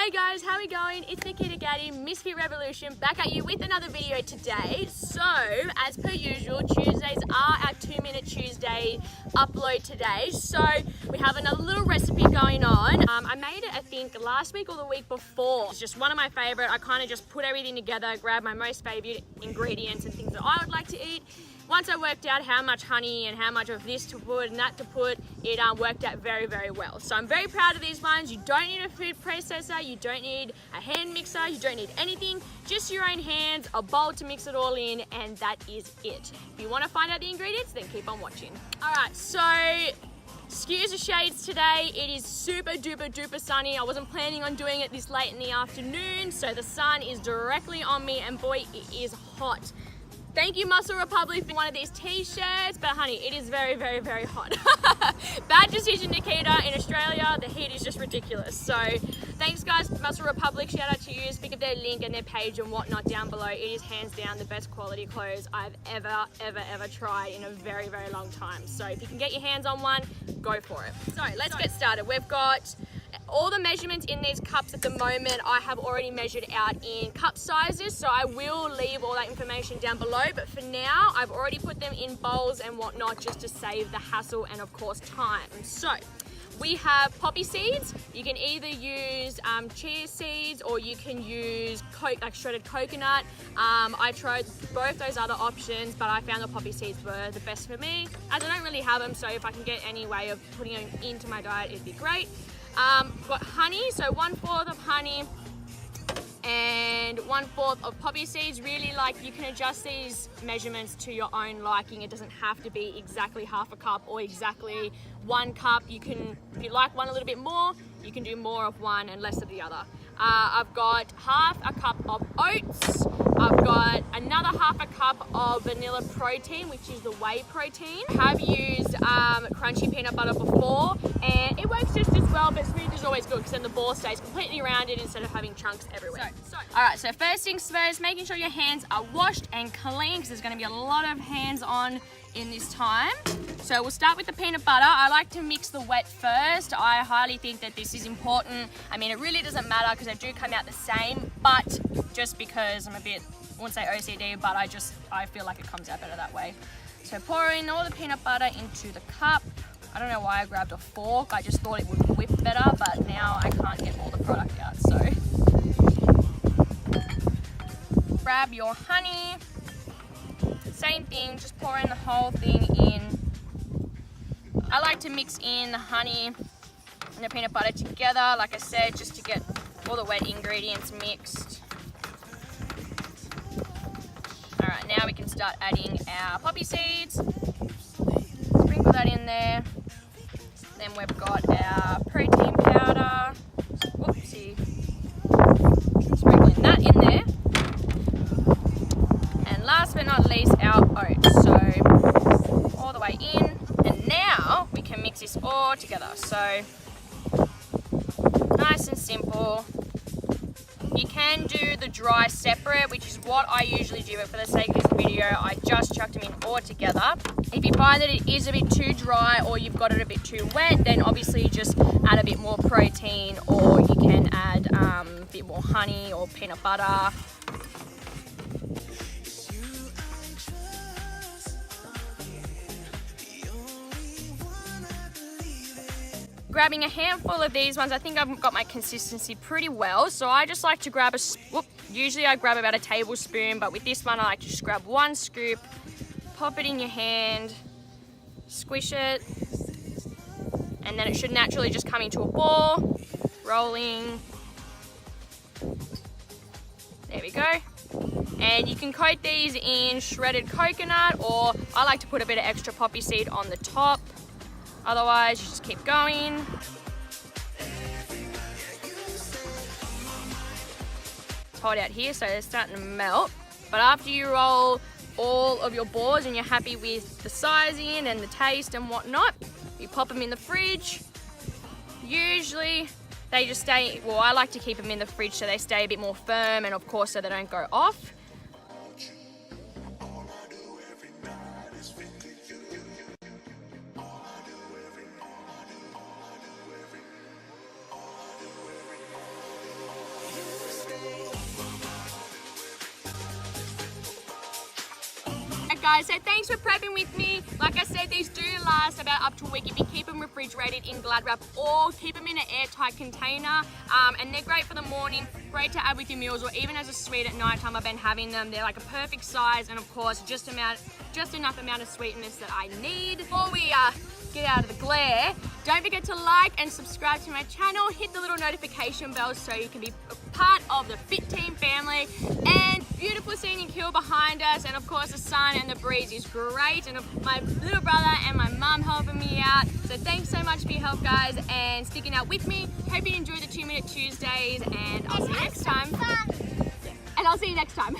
Hey guys, how are we going? It's NIKITA GATTI, Misfit Revolution, back at you with another video today. So, as per usual, Tuesdays are our 2-Minute Tuesday upload today. So, we have another little recipe going on. I made it, I think, last week or the week before. It's just one of my favorite. I kind of just put everything together, grabbed my most favorite ingredients and things that I would like to eat. Once I worked out how much honey and how much of this to put and that to put, it worked out very, very well. So I'm very proud of these ones. You don't need a food processor, you don't need a hand mixer, you don't need anything, just your own hands, a bowl to mix it all in, and that is it. If you want to find out the ingredients, then keep on watching. All right, so excuse the shades today. It is super duper duper sunny. I wasn't planning on doing it this late in the afternoon, so the sun is directly on me, and boy, it is hot. Thank you, Muscle Republic, for one of these t-shirts, but honey, it is very, very, very hot. Bad decision, Nikita. In Australia, the heat is just ridiculous. So thanks guys, Muscle Republic, shout out to you. Speak of their link and their page and whatnot down below. It is hands down the best quality clothes I've ever tried in a very, very long time. So if you can get your hands on one, go for it. So let's get started. We've got all the measurements in these cups at the moment. I have already measured out in cup sizes, so I will leave all that information down below, but for now I've already put them in bowls and whatnot just to save the hassle and of course time. So we have poppy seeds. You can either use chia seeds or you can use like shredded coconut. I tried both those other options, but I found the poppy seeds were the best for me, as I don't really have them, so if I can get any way of putting them into my diet, it'd be great. Got honey, so 1/4 of honey and 1/4 of poppy seeds. Really, like, you can adjust these measurements to your own liking. It doesn't have to be exactly half a cup or exactly 1 cup. You can, if you like one a little bit more, you can do more of one and less of the other. I've got 1/2 cup of oats. I've got another 1/2 cup of vanilla protein, which is the whey protein. I have used crunchy peanut butter before, and it works just as well, but smooth is always good because then the ball stays completely rounded instead of having chunks everywhere. All right, so first things first, making sure your hands are washed and clean because there's going to be a lot of hands-on in this time. So we'll start with the peanut butter. I like to mix the wet first. I highly think that this is important. I mean, it really doesn't matter because they do come out the same, but just because I'm a bit, I wouldn't say OCD, but I feel like it comes out better that way. So pour in all the peanut butter into the cup. I don't know why I grabbed a fork. I just thought it would whip better, but now I can't get all the product out, so. Grab your honey. Same thing, just pour in the whole thing in. I like to mix in the honey and the peanut butter together, like I said, just to get all the wet ingredients mixed. All right, now we can start adding our poppy seeds. Sprinkle that in there. Then we've got our protein powder. Whoopsie. Sprinkling that in there. And last but not least, our oats. So all the way in. And now we can mix this all together. So nice and simple. You can do the dry separate, which is what I usually do, but for the sake of this video, I just chucked them in all together. If you find that it is a bit too dry or you've got it a bit too wet, then obviously just add a bit more protein, or you can add a bit more honey or peanut butter. Grabbing a handful of these ones, I think I've got my consistency pretty well, so I just like to grab usually I grab about a tablespoon, but with this one I like to just grab 1 scoop, pop it in your hand, squish it, and then it should naturally just come into a ball, rolling. There we go. And you can coat these in shredded coconut, or I like to put a bit of extra poppy seed on the top. Otherwise, you just keep going. Hold out here, so they're starting to melt. But after you roll all of your balls and you're happy with the sizing and the taste and whatnot, you pop them in the fridge. Usually, they just stay, well, I like to keep them in the fridge so they stay a bit more firm, and of course so they don't go off. guys, so thanks for prepping with me. Like I said, these do last about up to a week if you keep them refrigerated in Glad wrap or keep them in an airtight container. And they're great for the morning, great to add with your meals or even as a sweet at night time. I've been having them. They're like a perfect size and of course just enough amount of sweetness that I need. Before we get out of the glare, don't forget to like and subscribe to my channel. Hit the little notification bell so you can be a part of the Fit Team family. And beautiful scenic hill behind us, and of course the sun and the breeze is great, and my little brother and my mum helping me out. So thanks so much for your help, guys, and sticking out with me. Hope you enjoy the 2 Minute Tuesdays, and I'll see you next time. And I'll see you next time.